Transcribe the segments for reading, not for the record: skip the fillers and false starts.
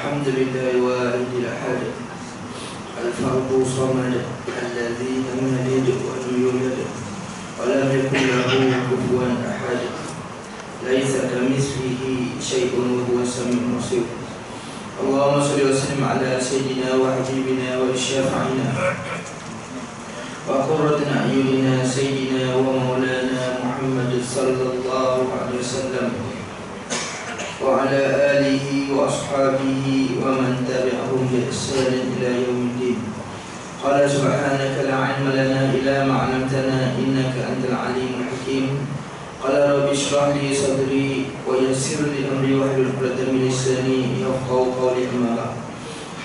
الحمد لله والد الأحد الفرد الصمد الذي لم يلد ولم يولد ولم يكن له كفوا أحد ليس كمثله شيء وهو السميع البصير. اللهم صل وسلم على سيدنا وحبيبنا وشافعنا وقرة أعيننا سيدنا ومولانا محمد صلى الله عليه وسلم وعلى آله وأصحابه ومن تبعهم بإحسان إلى يوم الدين. قال سبحانك لا علم لنا إلا ما علمتنا إنك أنت العليم الحكيم. قال رب اشرح لي صدري ويسر لي أمري واحلل عقدة من لساني يفقهوا قولي. أما بعد.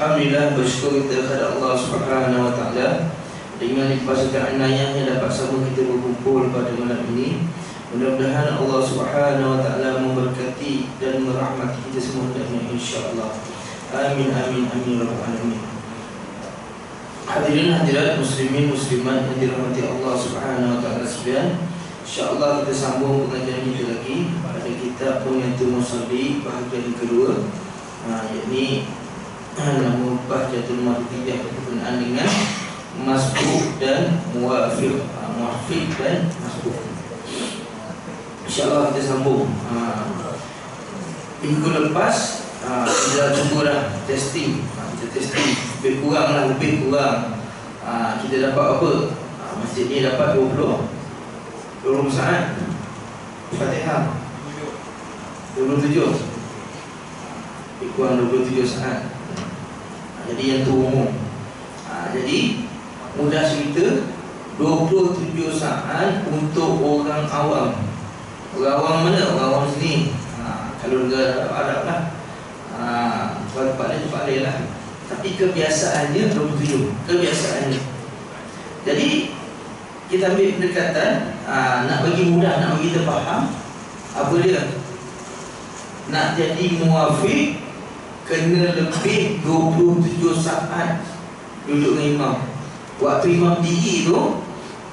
Alhamdulillah, bersyukur kita kepada Allah Subhanahu wa taala dengan dipasangkan anayahnya dapat sama kita berkumpul pada malam ini. Mudah-mudahan Allah Subhanahu wa taala memberkati dan merahmati kita semua hendaknya insya-Allah. Amin amin amin rabbal alamin. Hadirin hadirat muslimin muslimat yang dirahmati Allah Subhanahu wa taala sekalian, insya-Allah kita sambung pengajian kita lagi pada kitab Bunyatul Musalli bahagian kedua, yakni nama Bahjatul Martiyah berkenaan dengan masbuk dan muwafiq, muwafiq dan masbuk. InsyaAllah kita sambung. Minggu lepas kita cuba dah testing. Kita testing lebih kurang. Kita dapat apa? Masjid ni dapat 20 saat Fatihah 27. Lebih kurang 27 saat. Jadi yang tu umum. Jadi mudah cerita 27 saat untuk orang awam. Orang awam mana? Orang awam sini. Kalau negara Arab lah, tempat lain lah. Tapi kebiasaannya 27. Kebiasaannya. Jadi kita ambil pendekatan, nak bagi mudah, nak bagi kita faham. Apa dia? Nak jadi muwafiq kena lebih 27 saat duduk dengan imam. Waktu imam diri tu,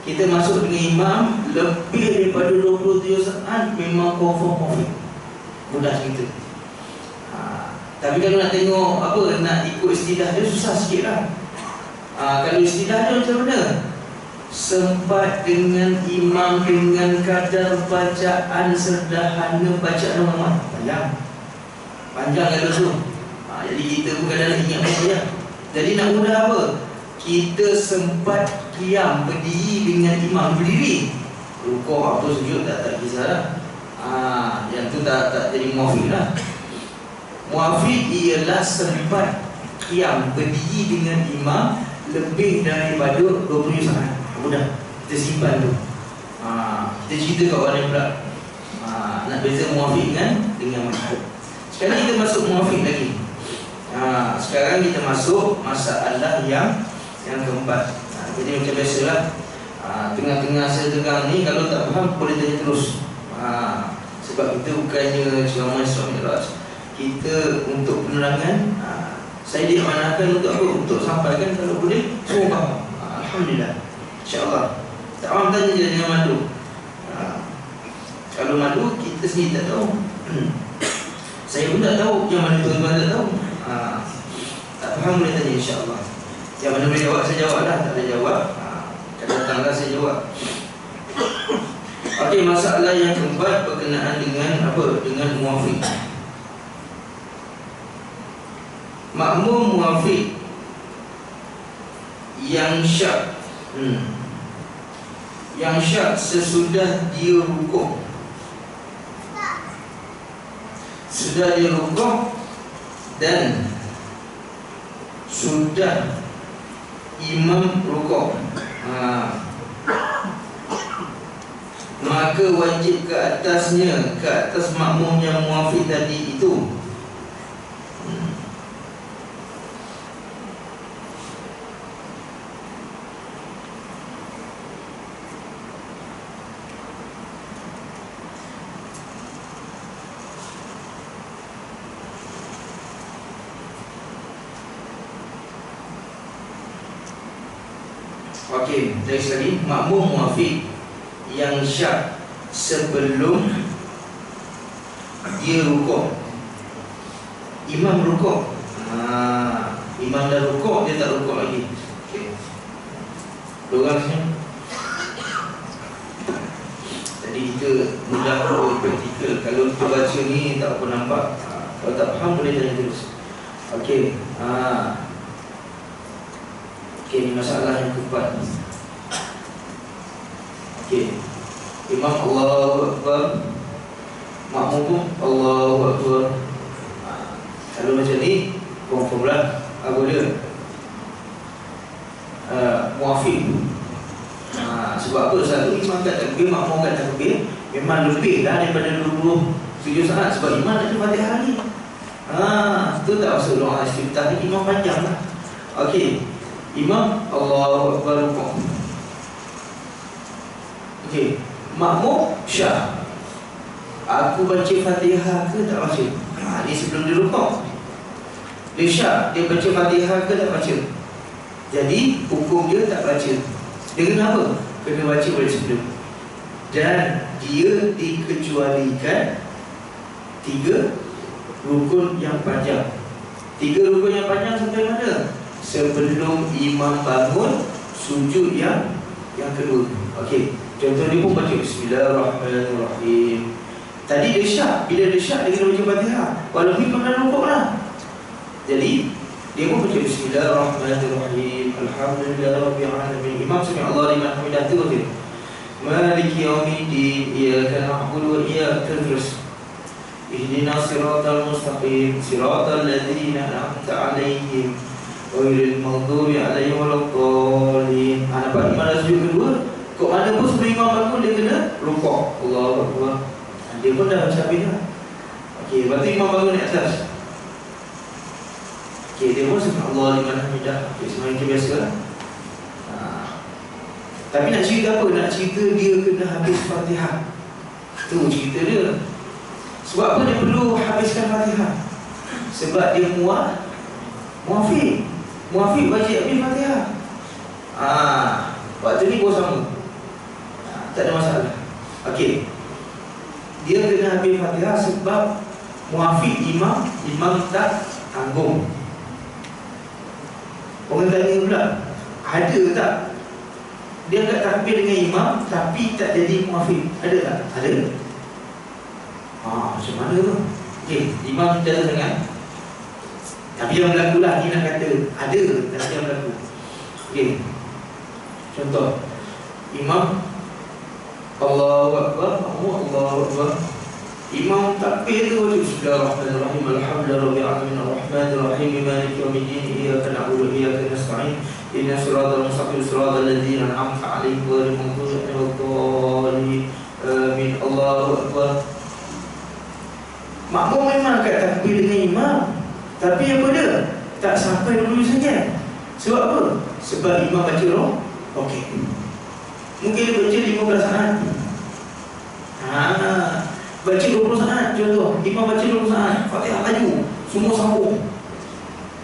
kita masuk dengan imam lebih daripada 27 saat memang confirm. Mudah cerita. Tapi kalau nak tengok apa, nak ikut istilah dia susah sikit lah. Kalau istilah dia macam mana? Sempat dengan imam dengan kadar bacaan sederhana, bacaan Muhammad. Panjang kalau tu. Jadi kita pun kadang-kadang ingat saja. Jadi nak mudah apa? Kita sempat qiyam, berdiri dengan imam, berdiri. Rukuk apa sujud tak kisah lah. Yang tu tak jadi muwafiq lah. Muwafiq ialah sempat qiyam, berdiri dengan imam lebih daripada 20 saat. Mudah, kita simpan tu. Kita cerita kat orang lain pula. Nak beza muwafiq dengan masbuk. Sekarang kita masuk muwafiq lagi. Sekarang kita masuk masalah yang keempat. Jadi macam biasalah, tengah-tengah saya tegang ni, kalau tak faham boleh tanya terus. Sebab kita bukannya ceramah Isra Mi'raj. Kita untuk penerangan, saya diamanahkan untuk apa? Untuk sampaikan kalau boleh semua faham. Alhamdulillah, insya-Allah. Tak faham tanya je, jangan malu. Kalau malu, kita sendiri tak tahu. Saya pun tak tahu, yang mana tuan-tuan tak tahu. Tak faham boleh tanya insya-Allah. Yang mana boleh jawab, saya jawab lah. Tak boleh jawab, datanglah saya jawab. Okey, masalah yang keempat berkenaan dengan apa? Dengan muwafiq. Makmum muwafiq yang syak, yang syak sesudah dia rukuk. Sudah dia rukuk dan sudah imam rukuk, maka wajib ke atasnya, ke atas makmum yang muwafiq tadi itu, okey, dari lagi makmum muwafiq yang syak sebelum dia rukuk. Imam rukuk, Imam dah rukuk, dia tak rukuk lagi. Okey. Dua orang sini. Jadi kita mudah praktikal. Kalau kita baca ni tak apa nampak, kalau tak faham boleh tanya terus. Okey. Okey, ni masalah yang keempat. Okey. Imam Allahu Akbar, makmum pun Allahu Akbar. Kalau macam ni confirm lah apa dia? Muafiq. Sebab apa? Satu, imam kat takbir, makmum kat takbir memang lebih dah daripada 27 saat. Sebab imam ada Fatihah ni. Tu tak masuk doa istiftah ni, imam panjang lah. Okey. Imam Allahu Akbar rukuk. Okey. Makmum syah. Aku baca Fatihah ke tak baca? Ni sebelum dia rukuk. Dia syah, dia baca Fatihah ke tak baca? Jadi hukum dia tak baca. Dia kena apa? Kena baca pada sebelum. Dan dia dikecualikan 3 rukun yang panjang. 3 rukun yang panjang sampai mana? Sebelum imam bangun sujud yang kedua. Okey. Contoh dia pun baca Bismillahirrahmanirrahim. Tadi dia syak. Bila dia syak, dia kena baca Fatihah walaupun imam dah rukuk lah. Jadi dia pun baca Bismillahirrahmanirrahim, Alhamdulillahirabbil alamin. Imam sami Allah liman hamidah tu okey. Maliki yaumiddin, iyyaka na'budu wa iyyaka nasta'in. Ihdinas siratal mustaqim, siratal ladzina an'amta 'alaihim ghairil maghdubi 'alaihim waladdallin. Nampak imam dah sujud kedua. Kok mana pun sebelum imam bangun dia kena rukuk. Allahu Akbar. Dia pun dah baca Fatihah. Okey, lepas tu imam bangun di atas. Okey, dia pun sami Allah liman hamidah. Okey, semua biasalah. Tapi nak cerita apa? Nak cerita dia kena habis Fatihah. Tu cerita dia. Sebab apa dia perlu habiskan Fatihah? Sebab dia muafiq. Muafiq wajib habis Fatihah. Waktu ni pun sama. Tak ada masalah. Okey. Dia kena habis Fatihah sebab muafiq imam tak tanggung. Orang tanya pula, ada tak dia angkat takbir dengan imam tapi tak jadi muafiq? Ada tak? Ada. Macam mana tu? Okey, imam jatuh tangan. Tapi yang berlaku lah, ni nak kata ada tapi yang berlaku. Okey. Contoh, imam Allahu Akbar, Allahu Akbar. Imam takbir tu baca Bismillahirrahmanirrahim, Alhamdulillahirabbil alamin, arrahmanirrahim, maliki yaumiddin, iyyaka na'budu wa iyyaka nasta'in, ihdinas siratal mustaqim, siratal ladzina an'amta 'alaihim ghairil maghdubi 'alaihim waladdallin. Amin. Allahu Akbar. Makmum memang kat takbir dengan imam, tapi apa dia? Tak sampai dulu saja. Sebab apa? Sebab imam baca roh. Okey. Mungkin dia baca 15 saat. Baca 20 saat contoh. Imam baca 20 saat, Fatihah laju, semua sambung.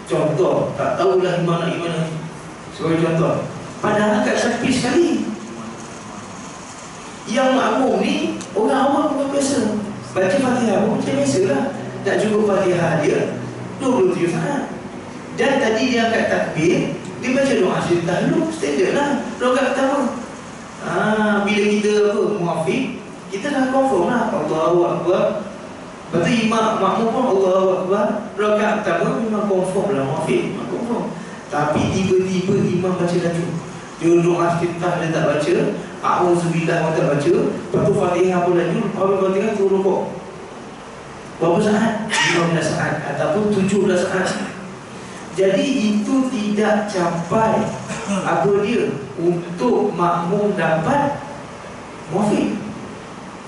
Contoh, tak tahulah imam nak gimana. Sebagai contoh, padahal kat takbir sekali. Yang makmum ni orang awam bukan biasa. Baca Fatihah pun macam biasalah. Tak cukup Fatihah dia 27 saat. Dan tadi dia angkat takbir, dia baca doa istiftah dulu, standard lah. Rakaat pertama. Bila kita muafiq, kita dah confirm lah Allahu Akbar. Lepas tu imam makmum pun Allahu Akbar. Rakaat pertama memang confirm lah muafiq, memang confirm. Tapi tiba-tiba imam baca laju. Dia doa istiftah dia tak baca, A'udzubillah dia tak baca, lepas tu Fatihah pun laju, lepas Fatihah tu rukuk. Berapa saat? 15 saat ataupun 17 saat. Jadi itu tidak capai apa dia untuk makmum dapat muafiq.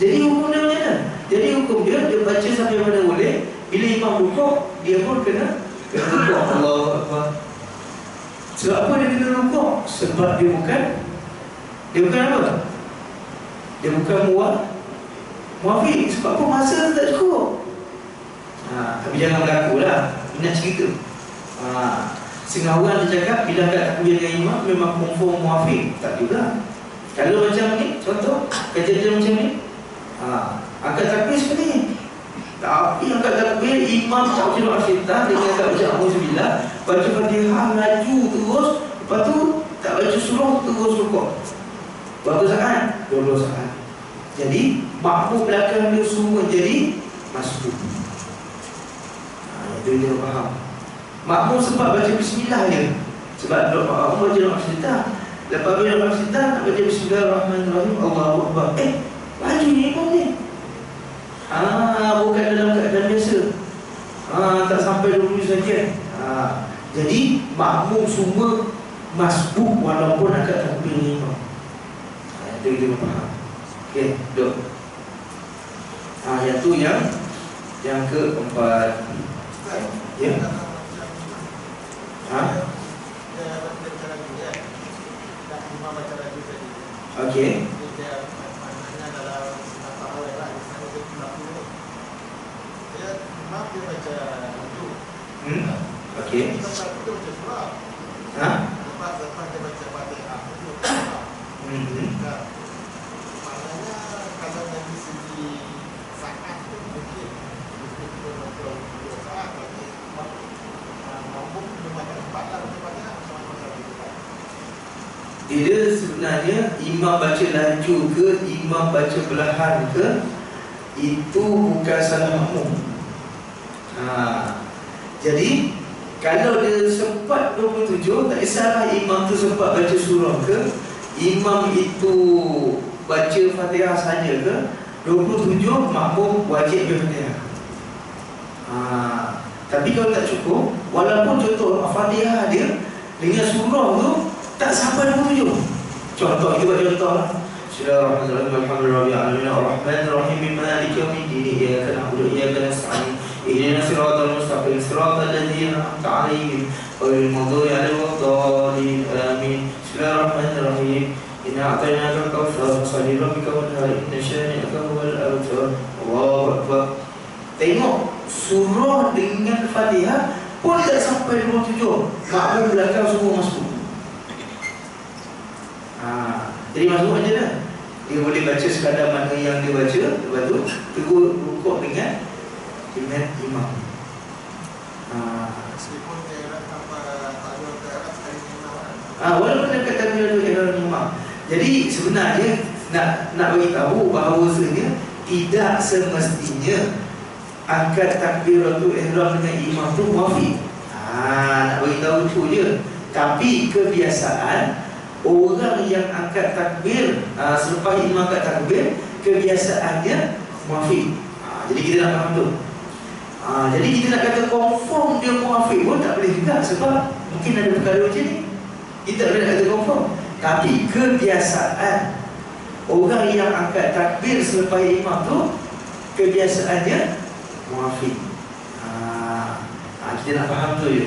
Jadi hukum dia macam mana? Jadi hukum dia baca sampai mana boleh. Bila imam rukuk, dia pun kena rukuk. Allahu Akbar. Sebab apa dia kena rukuk? Sebab dia bukan apa? Dia bukan muafiq. Sebab apa? Masa tak cukup. Tapi jangan berlaku lah. Nak cerita. Setengah orang dia cakap bila angkat takbir dengan imam memang confirm muafiq. Tak juga. Kalau macam ni, contoh kejadian macam ni, angkat takbir sekali, Tapi angkat takbir, imam tak baca asyitah dengan tak baca auzubillah, baca Fatihah laju terus, lepas tu tak baca surah terus rukuk. Berapa saat? 20 saat. Jadi makmum belakang dia semua jadi masbuk. Itu dia faham. Makmum sempat baca bismillah je, sebab makmum baca asyitah. Lepas bila asyitah nak baca bismillahirrahmanirrahim, Allahu Akbar. Laju ni imam ni. Bukan dalam keadaan biasa. Tak sampai 20 saja. Jadi makmum semua masbuk walaupun agak takbir imam. Itu kita faham. Okey, duduk. Yang tu yang keempat. Ya. Okey. Okey. Kalau dari segi saat tu mungkin saat lagi mampu membaca 4 lah sama-sama. Dia sebenarnya imam baca laju ke, imam baca perlahan ke, itu bukan salah makmum. Jadi kalau dia sempat 27, tak kisahlah imam tu sempat baca surah ke, imam itu baca Fatihah saja ke, 27 makmum wajib baca Fatihah. Tapi kalau tak cukup, walaupun contoh Fatihah dia dengan surah tu tak sampai 27. Contoh, kita buat contoh lah. Bismillahirrahmanirrahim. Alhamdulillahirabbil alamin. Maliki yaumiddin. Iyyaka na'budu wa iyyaka nasta'in. Ihdinas siratal mustaqim. Siratal ladzina an'amta 'alaihim ghairil maghdubi 'alaihim waladdallin. Amin. Bismillahirrahmanirrahim. Inna a'tainakal kautsar fasholli lirabbika wanhar. Inna syani'aka huwal abtar. Allahu akbar. Tengok surah dengan Fatihah pun tak sampai 27. Makmum belakang semua masuk. Jadi masuk aja dah. Dia boleh baca sekadar mana yang dia baca, lepas tu terus rukuk dengan imam. Meskipun dia tanpa tahu sekali imam. Walaupun dekat takbiratul ihram imam. Jadi sebenarnya nak bagi tahu bahawasanya tidak semestinya angkat takbiratul ihram dengan imam tu muafiq. Nak bagi tahu tu je. Tapi kebiasaan orang yang angkat takbir selepas imam angkat takbir, kebiasaannya muafiq. Jadi kita nak faham tu. Jadi kita nak kata confirm dia muafiq pun tak boleh juga, sebab mungkin ada perkara macam ni. Kita tak boleh nak kata confirm. Tapi kebiasaan orang yang angkat takbir selepas imam tu, kebiasaannya muafiq. Kita nak faham tu je.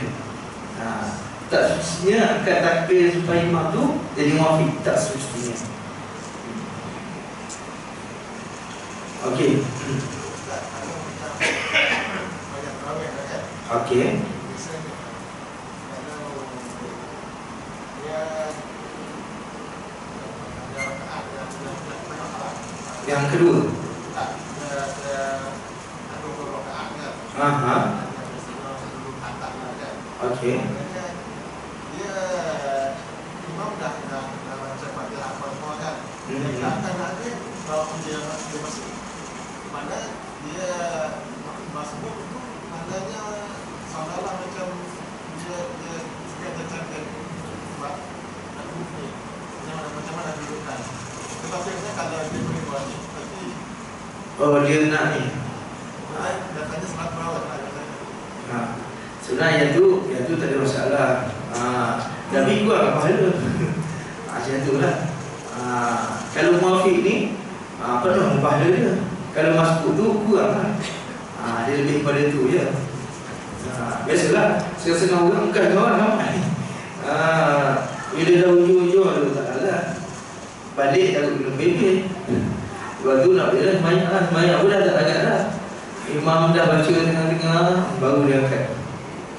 Tak semestinya angkat takbir supaya imam tu jadi muafiq, tak semestinya. Okey. Okey. Yang kedua. Okey. Imam dah baca Fatihah apa semua kan. Dia akan ada kalau dia masuk. Mana dia masuk itu tandanya seolah-olah macam dia suka tercantik. Sebab nak bukti macam mana dudukkan. Tetapi kalau dia boleh buat ni, tapi dia nak ni. Datanya selat merawat lah. Sebenarnya yang tu tak ada masalah. Dah minggu lah pahala. Macam tu lah. Kalau muafiq ni penuh pahala dia. Kalau masuk tu kurang lah. Dia lebih pada tu je. Biasalah setengah-setengah orang bukan kawan ramai. Bila dah ujung-ujung tu tak lah. Balik takut minum bebek. Lepas tu nak bila semayang lah. Semayang pun dah tak agak dah. Imam dah baca tengah-tengah, baru dia angkat.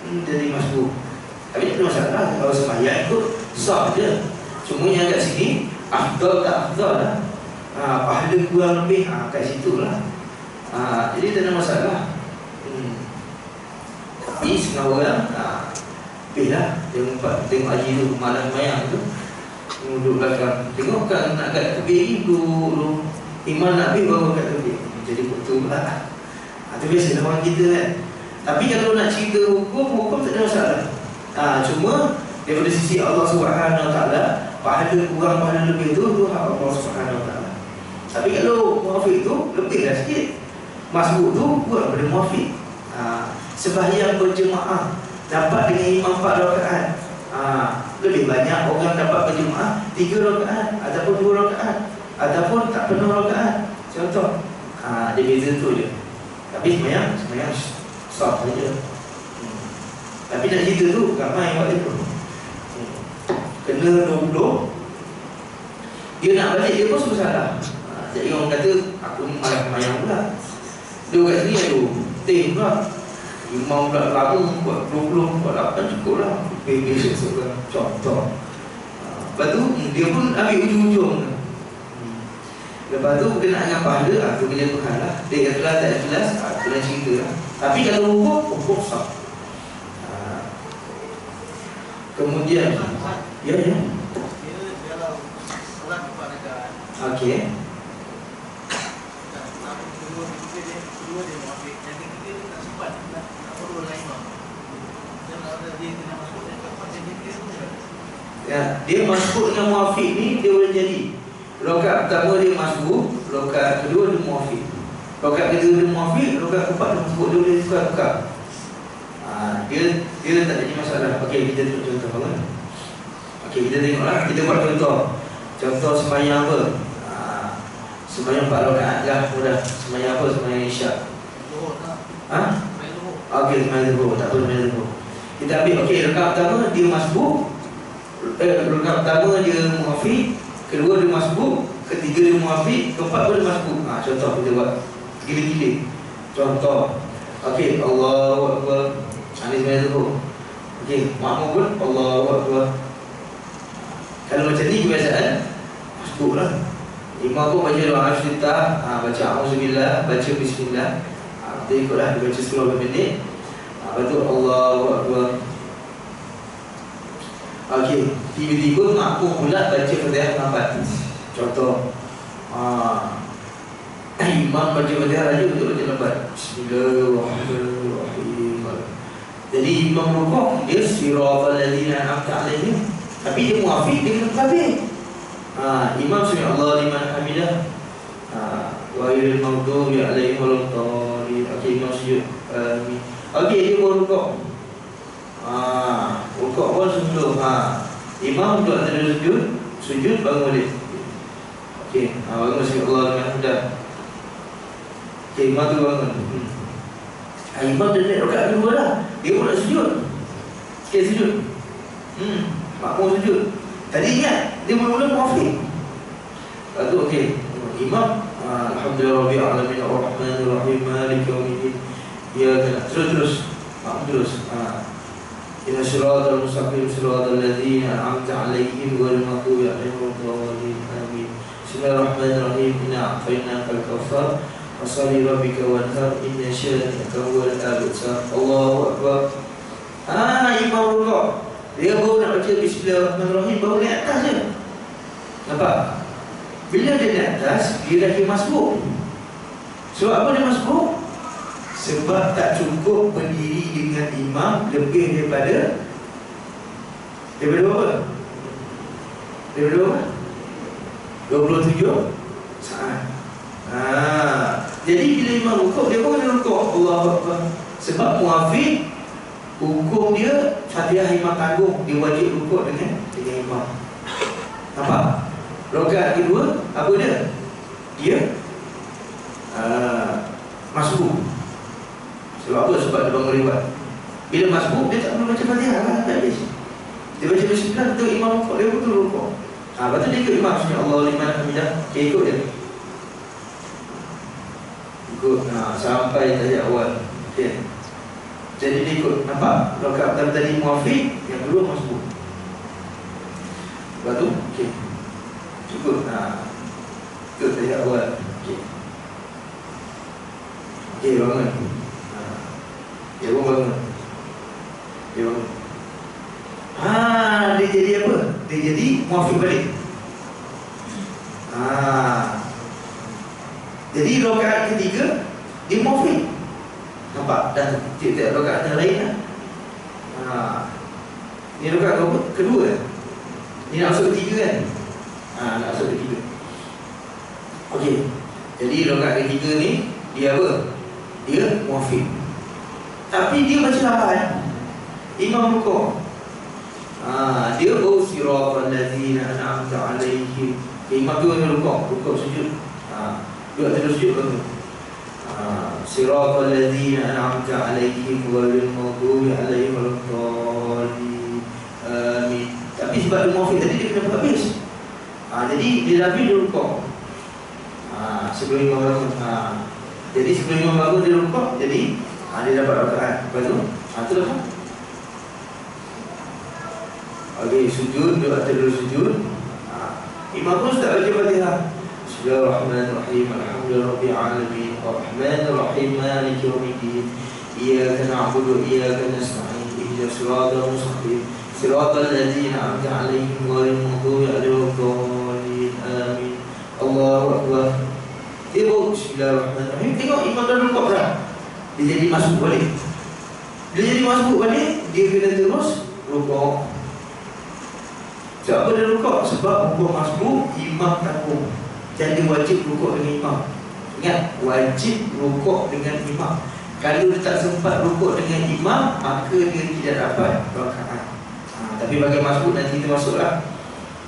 Jadi masuk. Tapi tak ada masalah. Kalau semayang tu sah je. Cuma yang kat sini afdal tak afdal lah. Pahala kurang lebih kat situ lah. Jadi tak ada masalah. Tapi setengah orang lah dia umpat tengok haji tu, malam mayang tu duduk belakang, tengok kan nak kat tepi dulu iman nak pergi bawa kat tepi, jadi betul lah. Itu biasa orang kita kan. Tapi kalau nak cerita hukum tak ada masalah. Cuma daripada sisi Allah Subhanahu Wa Taala, pahala kurang pahala lebih tu hak Allah Subhanahu Wa Taala. Tapi kalau muafiq tu lebihlah sikit. Masbuk tu kurang daripada muafiq. Sembahyang berjemaah dapat dengan imam 4 rakaat. Lebih banyak orang dapat berjemaah 3 rakaat ataupun 2 rakaat ataupun tak penuh rakaat. Contoh. Dia beza tu je. Tapi sembahyang sah saja. Tapi nak cerita tu ramai buat itu. Kena 20, dia nak balik dia pun salah. Jadi orang kata aku ni malah sembahyang pula. Dia kat sini tem pula. Imam pula lama buat 20, buat 8 cukup lah. Besok seorang contoh. Lepas tu dia pun ambil ujung-ujung. Lepas tu kena dengan pahala, tu kerja Tuhan lah. Dia ikhlas tak ikhlas, kena cerita lah. Tapi kalau hukum sah. Kemudian ya. Dia dalam solat 4 rakaat. Okey. Kedua dia muafiq, yang ketiga dia tak sempat nak perlu dengan imam. Dan ada dia kena masuk yang keempat yang dia tu. Ya, dia masuk dengan muafiq ni dia boleh jadi. Rakaat pertama dia masuk, rakaat kedua dia muafiq. Rakaat kedua dia muafiq, rakaat keempat dia masuk, dia boleh tukar-tukar. Dia tak jadi masalah. Okey, kita tengok contoh kan. Okey, kita tengoklah, kita buat contoh. Contoh sembahyang apa? Sembahyang 4 rakaat lah, mudah. Sembahyang apa? Sembahyang Isyak. Zuhur tak? Sembahyang zuhur. Okey, sembahyang zuhur, tak apa sembahyang zuhur. Kita ambil rakaat pertama dia masbuk. Rakaat pertama dia muafiq, kedua dia masbuk, ketiga dia muafiq, keempat pun dia masbuk. Contoh kita buat gila-gila. Contoh. Okey, Allahu Akbar. Ini sembahyang zuhur. Okey, makmum pun Allahu Akbar. Kalau macam ni kebiasaan masbuk lah. Imam pun baca doa Al-Fatihah, baca Auzubillah, baca Bismillah. Kita ikutlah, dia baca 10 minit. Lepas tu Allahu Akbar. Okey, tiba-tiba makmum pula baca Fatihah lambat. Contoh, imam baca Fatihah raja betul baca lambat. Bismillahirrahmanirrahim. Jadi imam rukuk dia siratal ladzina an'amta 'alaihim. Tapi dia muafiq, dia kena tabik. Imam sami Allah liman hamidah. Wa ghairil maghdubi 'alaihim waladdallin. Okey, imam sujud. Amin. Okey, dia pun rukuk. Rukuk pun sebelum imam duduk antara sujud bangun balik. Okey, bangun sami Allah liman hamidah. Okey, imam tu bangun. Imam dah naik rakaat kedua dah. Dia pun nak sujud. Sikit sujud. Makmum sujud. Tadi ingat dia mula-mula muafiq. Lepas tu okey, imam alhamdulillah rabbil alamin arrahmanir rahim maliki yaumiddin. Ya, terus makmum terus. Inna siratal mustaqim siratal ladzina an'amta 'alaihim ghairil maghdubi 'alaihim waladdallin. Amin. Bismillahirrahmanirrahim. Inna a'tainakal kautsar fasholli rabbika wanhar inna syani'aka huwal abtar. Allahu Akbar. Imam rukuk. Dia baru nak baca Bismillahirrahmanirrahim, baru naik atas je. Nampak? Bila dia naik atas, dia dah masbuk. Sebab apa dia masbuk? Sebab tak cukup berdiri dengan imam lebih daripada berapa? Daripada berapa? 27 saat. Jadi bila imam rukuk, dia pun kena rukuk Allahu Akbar. Sebab muafiq, hukum dia Fatihah imam tanggung, dia wajib rukuk dengan imam. Nampak? Rakaat kedua, apa dia? Dia masbuk. Sebab apa? Sebab dia bangun lewat. Bila masbuk, dia tak perlu baca Fatihah lah, tak habis. Dia baca Bismillah, betul imam rukuk, dia betul rukuk. Lepas tu dia ikut imam, Sami Allah liman hamidah. Dia ikut dia. Ikut, sampai tahiyat awal. Okay. Jadi dia ikut. Nampak? Rakaat pertama tadi muafiq, yang kedua masbuk. Lepas tu, okey. Ikut. Ikut tahiyat awal. Okey. Dia pun bangun. Dia bangun. Dia jadi apa? Dia jadi muafiq balik. Jadi rakaat ketiga dia muafiq. Nampak? Dan tiap-tiap rakaat yang lain lah. Ini rakaat kedua. Ini nak masuk ketiga kan? Nak masuk ketiga. Okey. Jadi rakaat ketiga ni dia apa? Dia muafiq. Tapi dia baca lapan. Imam rukuk. Dia siratal ladzina an'amta 'alaihim. Imam tu rukuk sujud. Dia terus sujud baru. Siratal ladzina an'amta 'alaihim ghairil maghdubi 'alaihim waladdallin. Amin. Tapi sebab dia muafiq tadi dia kena habis. Jadi dia Nabi dia rukuk. Sebelum imam bangun. Jadi sebelum imam bangun dia rukuk, jadi dia dapat rakaat. Lepas tu itulah. Okey, sujud, dia terus sujud. Imam pun tak baca Fatihah. Bismillahirrahmanirrahim. Alhamdulillahirabbil alamin. Arrahmanirrahim. Maliki yaumiddin. Iyyaka na'budu wa iyyaka nasta'in. Ihdinas siratal mustaqim. Siratal ladzina an'amta 'alaihim ghairil maghdubi 'alaihim waladdallin. Amin. Allahu akbar. Dia baru Bismillahirrahmanirrahim. Tengok imam dah rukuk dah. Dia jadi masuk balik. Dia kena terus rukuk. Sebab dia rukuk? Sebab hukum masbuk imam tanggung. Jadi wajib rukuk dengan imam. Ingat, wajib rukuk dengan imam. Kalau dia tak sempat rukuk dengan imam, maka dia tidak dapat rakaat. Tapi bagi masbuk nanti kita masuklah.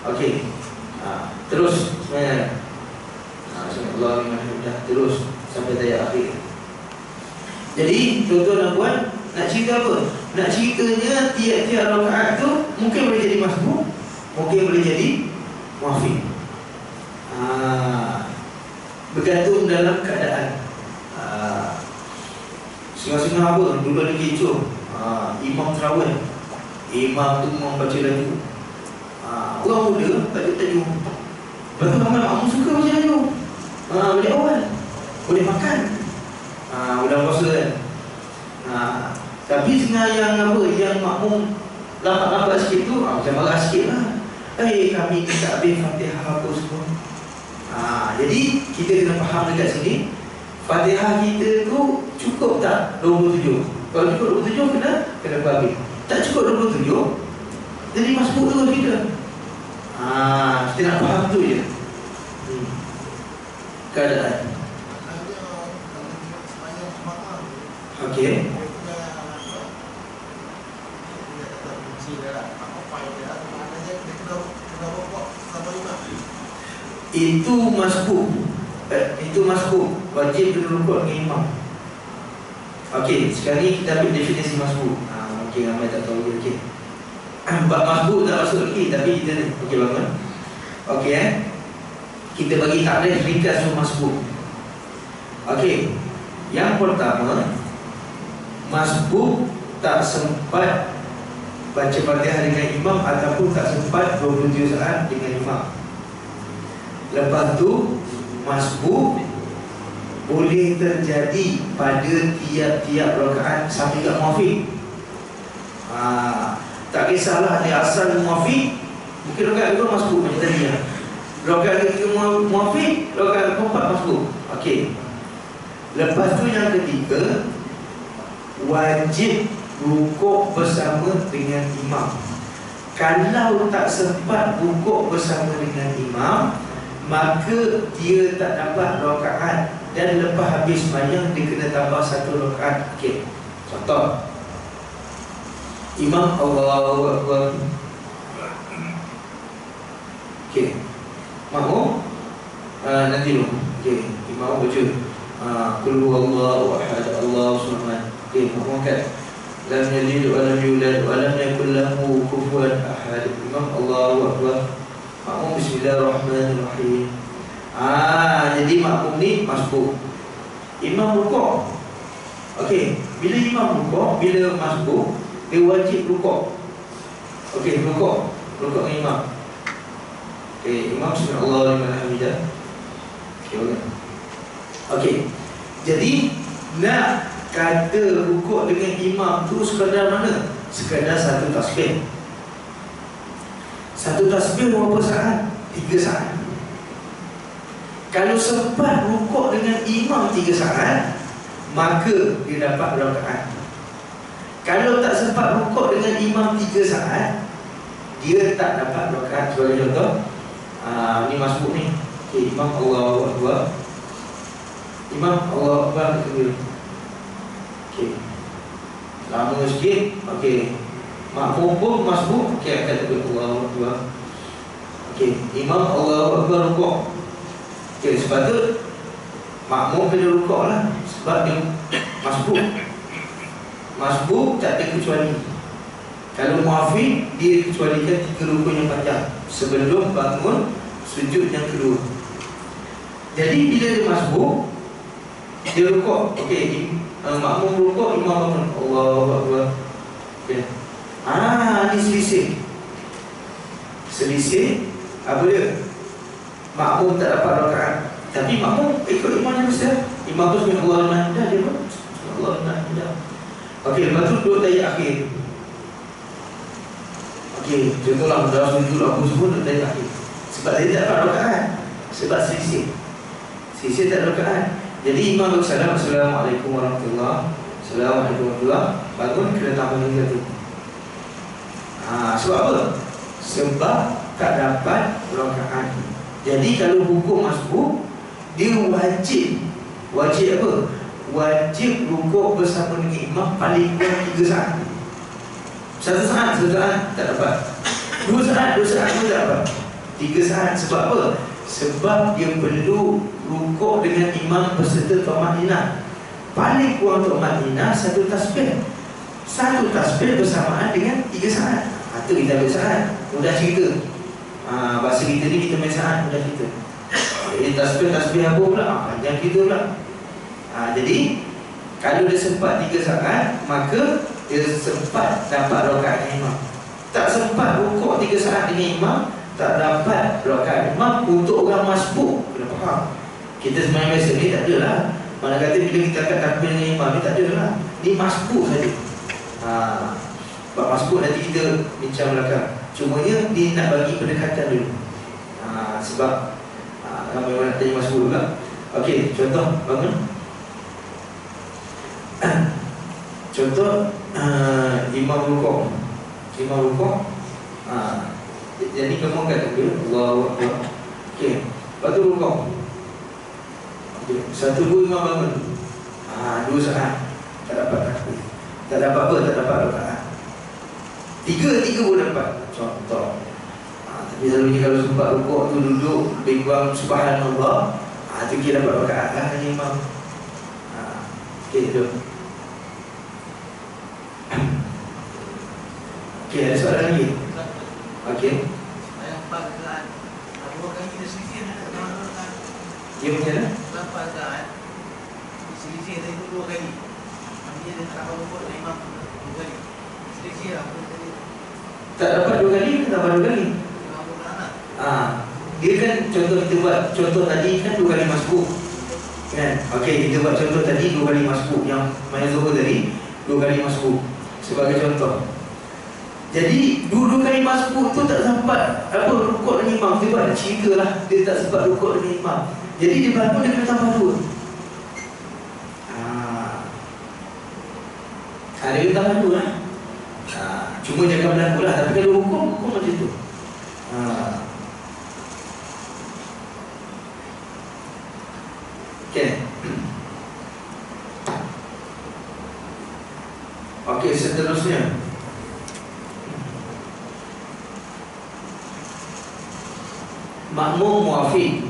Okey. Terus sebenarnya. Allah dah terus sampai ayat akhir. Jadi tuan-tuan dan puan, nak cerita apa? Nak ceritanya tiap-tiap rakaat tu mungkin boleh jadi masbuk, mungkin boleh jadi muafiq. Bergantung dalam keadaan. Setengah-setengah apa? Dulu ada kecoh. Imam terawih. Imam tu membaca lagu. Orang muda baca tajuk. Lepas tu ramai makmum suka baca tajuk. Boleh awal, boleh makan, bulan puasa kan. Tapi setengah yang apa, yang makmum lambat-lambat sikit tu, macam marah sikit lah. Kami tak habis Fatihah apa semua. Jadi kita kena faham dekat sini, Fatihah kita tu cukup tak 27? Kalau cukup 27 kena habis. Tak cukup 27, jadi masbuk terus kita. Kita nak faham tu je keadaan. Okey. Itu masbuk. Wajib kena rukuk dengan imam. Okey, sekarang ni kita ambil definisi masbuk. Mungkin ramai tak tahu okey. Bab masbuk tak masuk lagi, tapi kita ni okey bangun. Okey kita bagi takrif ringkas masbuk. Okey. Yang pertama, masbuk tak sempat baca Fatihah dengan imam ataupun tak sempat 27 saat dengan imam. Lepas tu masbuk boleh terjadi pada tiap-tiap rakaat sampai ke muafiq. Tak kisahlah dia asal muafiq, mungkin rakaat kedua masbuk macam tadi ya. Rakaat ketiga muafiq, rakaat keempat masbuk. Okey. Lepas tu yang ketiga, wajib rukuk bersama dengan imam. Kalau tak sempat rukuk bersama dengan imam, maka dia tak dapat rakaat, dan lepas habis sembahyang dia kena tambah satu rakaat. Okey. Contoh, imam Allahu Akbar. Okey. Makmum nanti dulu. Okey, imam baca qul huwallahu ahad Allahu samad. Okey, makmum kan lam yalid wa lam yulad wa lam yakul lahu kufuwan ahad. Imam Allahu Akbar. Makmum bismillahirrahmanirrahim. Jadi makmum ni masbuk. Imam rukuk. Okey, bila imam rukuk, bila masbuk, dia wajib rukuk. Okey, rukuk dengan imam. Okey, imam subhanallah liman hamidah. Okey. Okey. Jadi nak kata rukuk dengan imam tu sekadar mana? Sekadar satu tasbih. Satu tasbih berapa saat? 3 saat. Kalau sempat rukuk dengan imam 3 saat, maka dia dapat rakaat. Kalau tak sempat rukuk dengan imam 3 saat, dia tak dapat rakaat. Sebagai contoh, ni masbuk ni. Okay, imam Allahu Akbar. Imam Allahu Akbar kebir. Okay, lama sikit. Okay, makmum pun masbuk. Okay, akan kebir Allahu Akbar. Okay, imam Allahu Akbar rukuk. Okay, sepatut makmum kena rukuk lah, sebab dia masbuk. Masbuk tak ada kecuali. Kalau muafid, dia kecualikan 3 rukun yang panjang sebelum bangun sujud yang kedua. Jadi bila dia masbuk, dia rukuk. Okey, makmum rukuk, imam bangun. Allahu Akbar. Okey. Ni selisih. Selisih apa dia? Makmum tak dapat rakaat. Tapi makmum ikut imam yang besar. Imam tu sebut Allah dah dia pun Allah dah. Okey, lepas tu duduk tahiyat akhir. Okey, contohlah dalam sujud aku semua duduk tahiyat akhir. Sebab dia tak dapat rakaat. Sebab selisih. Selisih tak ada rakaat. Jadi imam bersalam, Assalamualaikum warahmatullahi wabarakatuh. Assalamualaikum warahmatullahi wabarakatuh. Bangun kena tambah lagi satu. Sebab apa? Sebab tak dapat rakaat. Jadi kalau hukum masbuk, dia wajib apa? Wajib rukuk bersama dengan imam paling kurang 3 saat. 1 saat tak dapat. 2 saat pun tak dapat. 3 saat. Sebab apa? Sebab dia perlu rukuk dengan imam berserta tumaninah. Paling kurang tumaninah 1 tasbih. 1 tasbih bersamaan dengan 3 saat. Itu kita ambil saat. Mudah cerita. Bahasa kita ni kita main saat, mudah cerita. Tasbih apa pula? Panjang cerita pula. Jadi kalau dia sempat 3 saat, maka dia sempat dapat rakaat imam. Tak sempat rukuk 3 saat dengan imam, tak dapat rakaat imam. Untuk orang masbuk, kena faham. Kita sembahyang biasa ni tak adalah. Mana kata bila kita akan takbir dengan imam ni tak adalah. Ni masbuk saja. Sebab masbuk nanti kita bincang belakang. Cumanya dia nak bagi pendekatan dulu. Sebab ramai orang nak tanya masbuk juga. Okey, contoh bangun. Contoh imam rukuk. Imam rukuk. Jadi kamu akan takbir Allahu Akbar. Okey, lepas tu rukuk. Okey, 1 2 imam bangun. 2 saat tak dapat takbir. Tak dapat apa? Tak dapat rakaat. 3 pun dapat. Contoh. Tapi selalunya kalau sempat rukuk tu duduk lebih kurang subhanallah, tu kira dapat rakaat lah hanya imam. Okey, duduk. Okey, ada soalan lagi? Okey. Saya 4 rakaat. 2 kali dia selisih tak dapat rakaat. Dia macam mana? 4 rakaat. Selisih tadi 2 kali. Maksudnya dia tak dapat rukuk dengan imam 2 kali. Selisih lah. Tak dapat 2 kali ke tak dapat 2 kali? Dia kan contoh kita buat. Contoh tadi kan 2 kali masbuk kan? Okey, kita buat contoh tadi 2 kali masbuk. Yang main zuhur tadi 2 kali masbuk sebagai contoh. Jadi 2 kali masbuk tu tak sempat apa rukuk dengan imam. Dia buat cerita lah, dia tak sempat rukuk dengan imam. Jadi dia bangun dia kena tambah 2. Dia kena tambah 2 lah. Cuma jangan berlaku lah. Tapi kalau hukum macam tu. Okay. Okey, seterusnya makmum muafid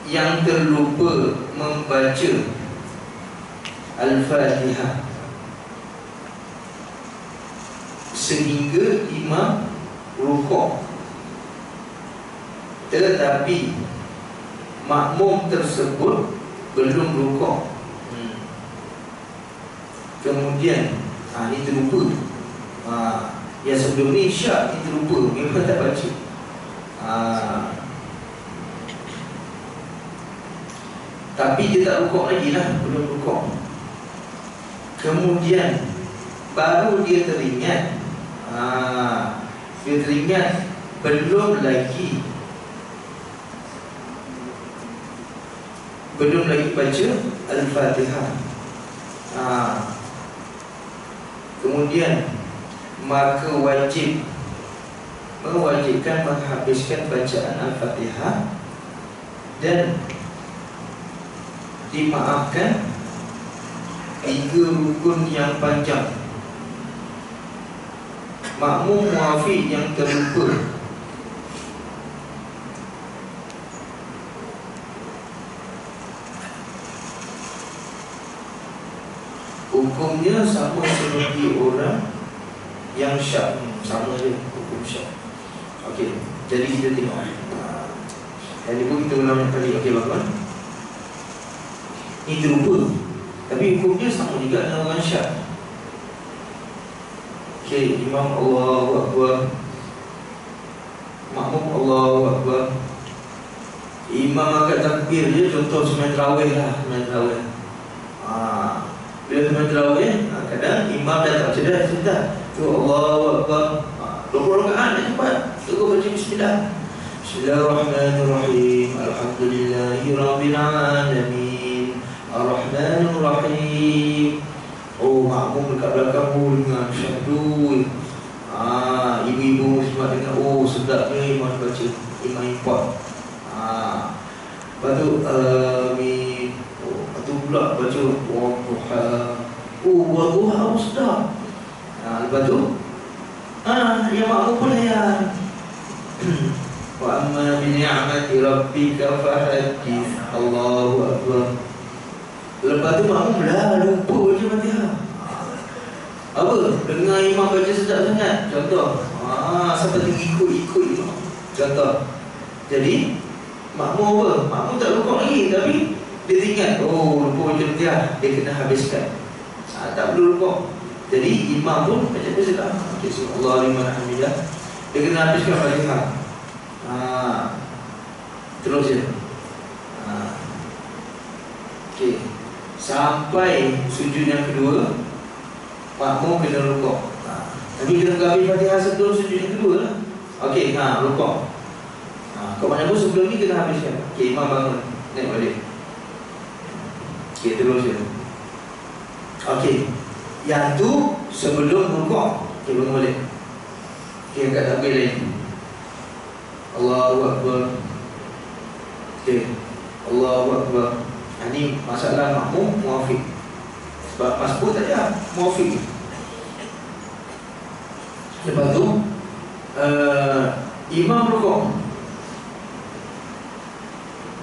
yang terlupa membaca Al-Fatihah sehingga imam rukuk, tetapi makmum tersebut belum rukuk. Kemudian ini terlupa. Yang sebelum ni syak ni terlupa, memang tak baca. Tapi dia tak rukuk lagi lah, belum rukuk. Kemudian baru dia teringat, dia teringat belum lagi baca Al-Fatihah. Kemudian maka mewajibkan menghabiskan bacaan Al-Fatihah dan dimaafkan 3 rukun yang panjang. Makmum muafiq yang terlupa hukumnya sama seperti orang yang syak. Sama je hukum syak. Okey, jadi kita tengok. Yang ni pun kita ulang kali. Okey bagaimana? Ini terlupa, tapi hukumnya sama juga dengan orang syak. Okey, imam Allahu Akbar, makmum Allahu Akbar, imam agak takbir je. Contoh sembang tarawih lah, sembang tarawih. Bila sembang tarawih, kadang imam dah tak sedar tu Allahu Akbar, 20 rakaat dah cepat. Terus baca bismillah. Bismillahirrahmanirrahim. Alhamdulillahirabbil alamin. Ar-Rahmanir Rahim. Oh, makmum dekat belakang pun dengar syahdu. Ibu-ibu semua dengar. Oh, sedapnya imam baca, imam import. Lepas tu amin. Lepas tu pula baca Wadduha. Oh, Wadduha sedap. Lepas tu yang makmum pun layan. Wa amma bi ni'mati rabbika fahaddits. Allahu Akbar. Lepas tu makmum lah lupa baca Fatihah. Apa? Dengar imam baca sedap sangat. Contoh, sampai ikut imam. Contoh. Jadi makmum apa? Makmum tak rukuk lagi, tapi dia ingat, oh lupa baca Fatihah, dia kena habiskan. Tak perlu rukuk. Jadi imam pun baca sedap. Okay, Allahu liman hamidah. Dia kena habiskan Fatihah. Terus je. Okey. Sampai sujud yang kedua, makmum kena rukuk. Tapi kena habis Fatihah sebelum sujud yang kedua lah. Okey, rukuk. Kau mana pun sebelum ni kena habiskan. Okey, imam bangun, naik balik. Okey, terus je. Okey. Yang tu sebelum rukuk. Okey, bangun balik. Okey, angkat takbir lagi. Allahu Akbar. Okey, Allahu Akbar. Ini masalah makmum muafiq. Sebab masbuk tak ada, muafiq. Lepas tu imam rukuk,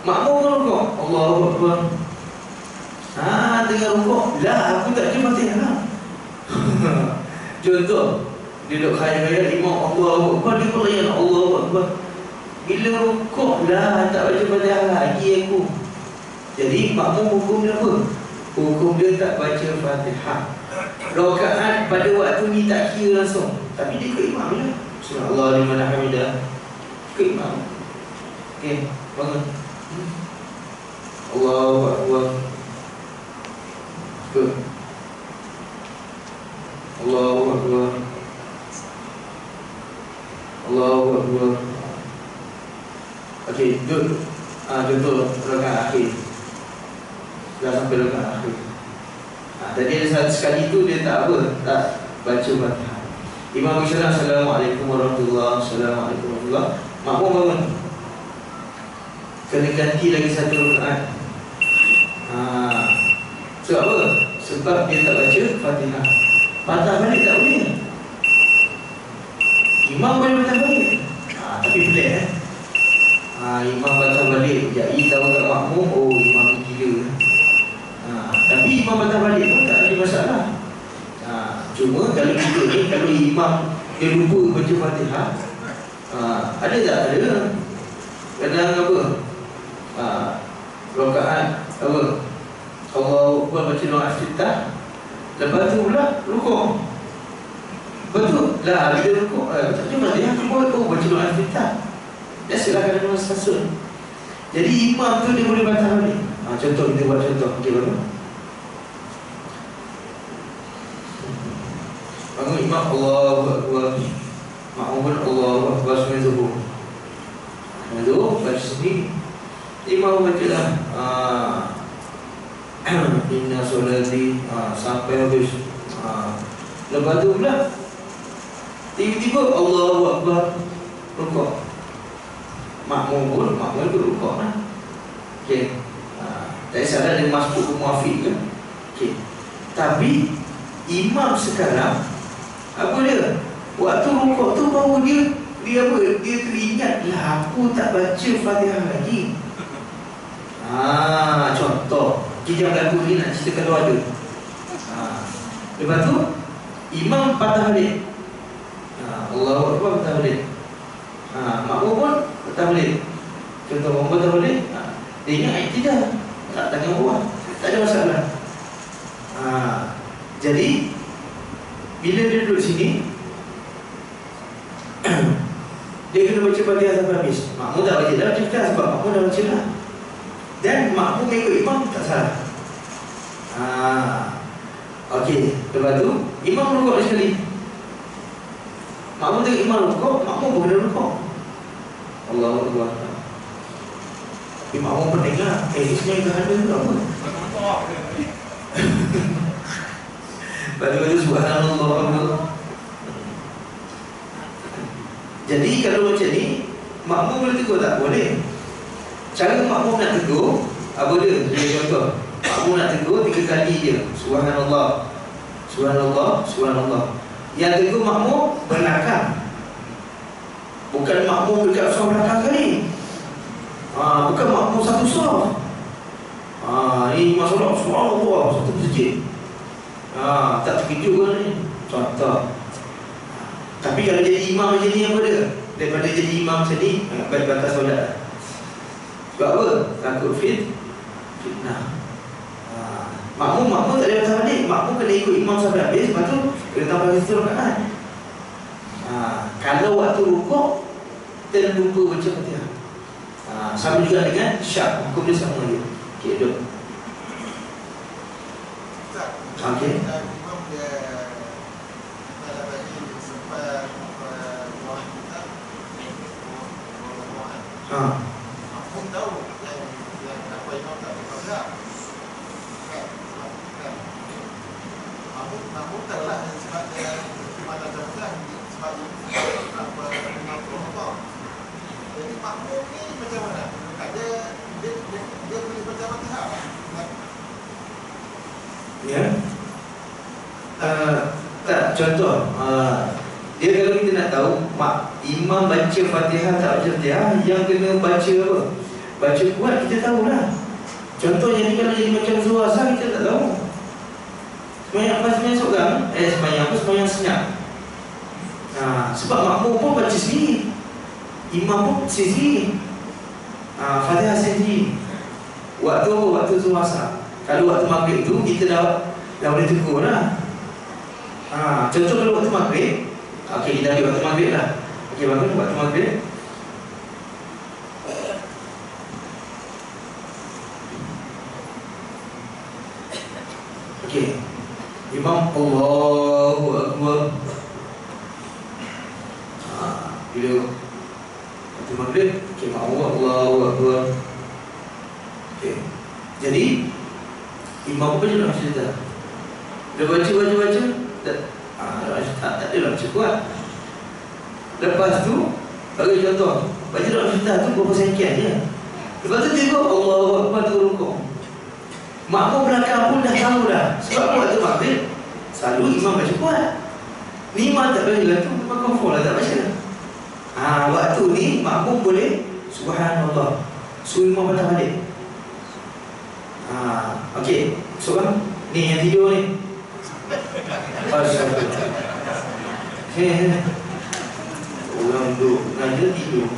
makmum rukuk. Allahu Akbar. Tengah rukuk, lah aku tak ada Fatihah lah. Contoh, dia duduk khayal-khayal imam Allahu Akbar, dia pun layan Allahu Akbar. Bila rukuk lah tak baca Fatihah lagi aku. Jadi makmum hukum dia apa? Hukum dia tak baca Fatihah. Rakaat pada waktu ni tak kira langsung, tapi dia ikut imam je. Subhanallah liman hamidah. Ikut imam. Okey, bangun. Allahu Akbar. Ikut. Allahu Akbar. Allahu Akbar. Okey, duduk. Contoh rakaat akhir. Dah sampai rakaat akhir. Tadi ada satu sekali tu dia tak baca Fatihah. Imam bersyarah Assalamualaikum warahmatullahi wabarakatuh. Makmum bangun, kena ganti lagi satu rakaat. Sebab apa? Sebab dia tak baca Fatihah. Patah balik tak boleh. Imam boleh patah balik. Tapi pelik imam patah balik, jadi tahu kat makmum, oh imam ni gila. Tapi imam patah balik pun tak ada masalah. Cuma kalau kita ni, kalau imam dia lupa baca Fatihah, ada tak? Ada. Kadang apa? Rakaat apa? Allahu Akbar baca doa istiftah. Lepas tu pula rukuk. Betul lah, bila rukuk baca Fatihah baca doa istiftah. Dia silakan ada masa sun. Jadi imam tu dia boleh batal balik. Contoh, kita buat contoh. Okey, bangun. Bangun imam, Allahu Akbar. Makmum pun Allahu Akbar sungai zuhur. Sungai zuhur, baca sendiri. Imam baca lah Inna solati sampai habis. Lepas tu pula tiba-tiba Allahu Akbar, rukuk. Makmum pun rukuk lah. Okey. Tak salah dia masuk ke muafiq ke. Okey. Tapi imam sekarang apa dia? Waktu rukuk tu baru dia apa? Dia teringat lah, aku tak baca Fatihah lagi. Contoh kijang lagu ni nak cerita kalau ada. Lepas tu imam patah balik. Allahu Akbar patah balik. Makmum pun patah balik. Contoh orang patah balik, dia ingat tidak, tak tangan bawah, tak ada masalah. Jadi bila dia duduk sini dia kena baca Fatihah sampai habis. Makmum dah baca dah cerita sebab makmum dah baca dah. Dan makmum ikut imam tak salah. Okey, lepas tu imam rukuk sekali. Makmum tengok imam rukuk, makmum pun kena rukuk. Allahu Akbar. Tapi makmum pun dengar, ni sebenarnya kehada ke apa? Lepas tu subhanallah. Jadi kalau macam ni, makmum boleh tegur tak? Boleh. Cara makmum nak tegur, apa dia? Jadi contoh, makmum nak tegur 3 kali je. Subhanallah, subhanallah, subhanallah. Yang tegur makmum belakang, bukan makmum dekat saf belakang kali. Bukan makmum satu saf. Ini masalah subhanallah satu masjid. Tak terkejut kan ni? Contoh. Tapi kalau jadi imam macam ni apa dia? Daripada jadi imam macam ni, batas solat. Sebab apa? Takut fitnah. Makmum tak ada patah balik. Makmum kena ikut imam sampai habis. Lepas tu kena tambah situ rakaat. Kalau waktu rukuk terlupa baca Fatihah, sama juga dengan syak, hukum dia sama je. Okey, duduk. Okey. Imam dia dah bagi sempat buah kita. Makmum tahu yang apa imam tak betul. Makmum tahu lah sebab dia imam tak betul, sebab apa imam betul. Jadi makmum ni macam mana? Dia boleh baca Fatihah. Ya. Tak, contoh dia kalau kita nak tahu imam baca Fatihah tak baca Fatihah, yang kena baca apa? Baca kuat kita tahulah. Contohnya ni kalau jadi macam zuhur asar kita tak tahu. Semayang apa? Semayang seorang? Semayang apa? Semayang senyap. Sebab makmum pun baca sendiri, imam pun sendiri, Fatihah sendiri. Waktu apa? Waktu zuhur asar. Kalau waktu maghrib tu kita dah boleh tegur lah. Contoh kalau waktu maghrib, okey, kita ambil waktu maghrib lah. Okey, bagus waktu maghrib. Okey, imam Allahu Akbar. Bila waktu maghrib, okey, Allahu Akbar. Okey, jadi imam apa je nak cerita? Dia baca tak ada lah baca kuat. Lepas tu bagi contoh, baca dalam cerita tu berapa sekian je. Lepas tu tengok Allahu Akbar tu rukuk. Makmum belakang pun dah tahu dah. Sebab waktu maghrib selalu imam baca kuat. Ni imam tak baca lah tu, memang confirm lah tak baca. Waktu ni makmum boleh subhanallah, suruh imam patah balik. Okey, seorang ni yang tidur ni. Orang duduk ngajar tidur.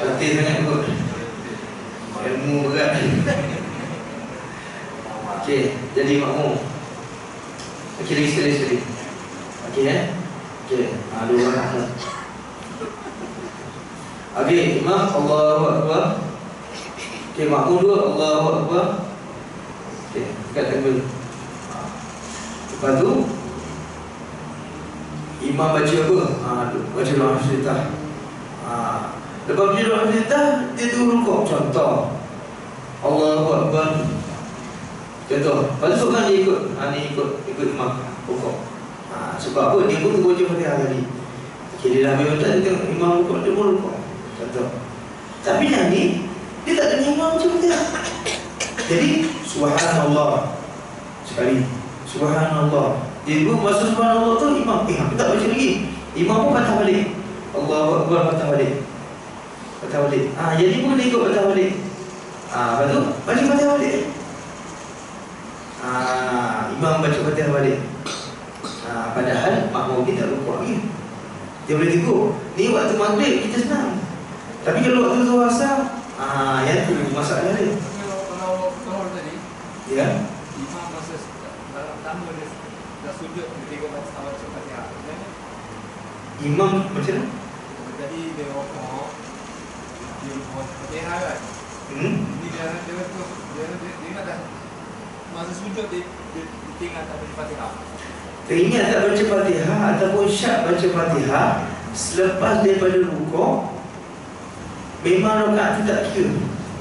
Latih sangat kot. Ilmu berat. Okey, jadi makmum. Okey, lagi sekali. Okey Okey, dua orang. Okey, imam Allahu Akbar. Okey, makmum dua, Allahu Akbar. Okey, dekat takbir. Lepas tu imam baca apa? Baca doa iftitah. Lepas baca doa iftitah, dia tu rukuk. Contoh, Allahu Akbar. Contoh, lepas tu seorang dia ikut. Ikut imam rukuk. Sebab apa? Dia pun baca Fatihah tadi. Okey, dia dah habis baca, dia tengok imam rukuk, dia pun rukuk. Contoh. Tapi yang ni, dia tak ada imam macam Fatihah. Jadi, subhanallah sekali, subhanallah. Jadi masa subhanallah tu imam aku tak baca lagi. Imam pun patah balik. Allahu Akbar, patah balik. Jadi pun dia ikut patah balik. Lepas tu baca Fatihah balik. Imam baca Fatihah balik. Padahal makmum ni tak rukuk lagi. Dia boleh tegur, ni waktu maghrib kita senang. Tapi kalau waktu zuhur asar, yang tu masalah dia. Kalau tadi, Ya. imam masa pertama dia dah sujud, dia tengok baca Fatihah. Imam macam mana? Tadi dia rokok, dia buat Fatihah kan. Ini dia ingat dah masa sujud dia tinggal tak baca Fatihah. Teringat tak baca Fatihah ataupun syak baca Fatihah selepas daripada rukuk, memang rakaat tu tak kira.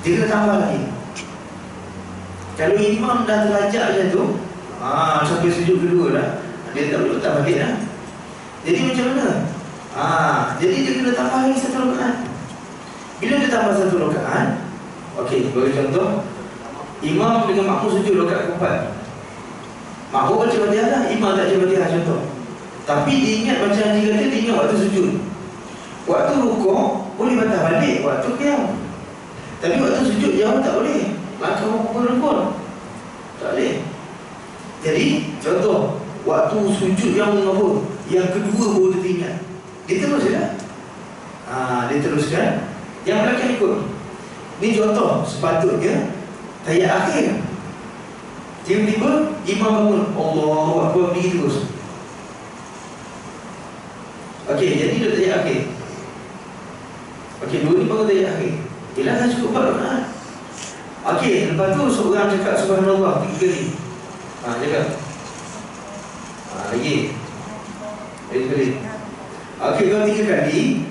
Dia kena tambah lagi. Kalau imam dah terlajak macam tu, sampai sujud kedua dah, dia tak boleh letak balik dah. Jadi macam mana? Jadi dia kena tambah lagi satu rakaat. Bila dia tambah satu rakaat, okey, bagi contoh, imam dengan makmum sujud rakaat keempat. Makmum baca Fatihah dah, imam tak baca Fatihah contoh. Tapi dia ingat macam Haji kata, dia ingat waktu sujud. Waktu rukuk boleh patah balik, waktu qiyam. Tapi waktu sujud jauh tak boleh. Maka rukuk tak boleh. Jadi contoh, waktu sujud yang apa? Yang kedua baru dia ingat. Dia terus je dah. Dia teruskan. Yang belakang ikut. Ni contoh, sepatutnya tahiyat akhir. Tiba-tiba imam bangun, Allahu Akbar, pergi terus. Okey, jadi dia tahiyat akhir. Okey, dua ni baru tahiyat akhir. Yelah, dah cukup 4 rakaat. Okey, lepas tu seorang cakap subhanallah 3 kali. Cakap. Lagi kali. Okey, kalau 3 kali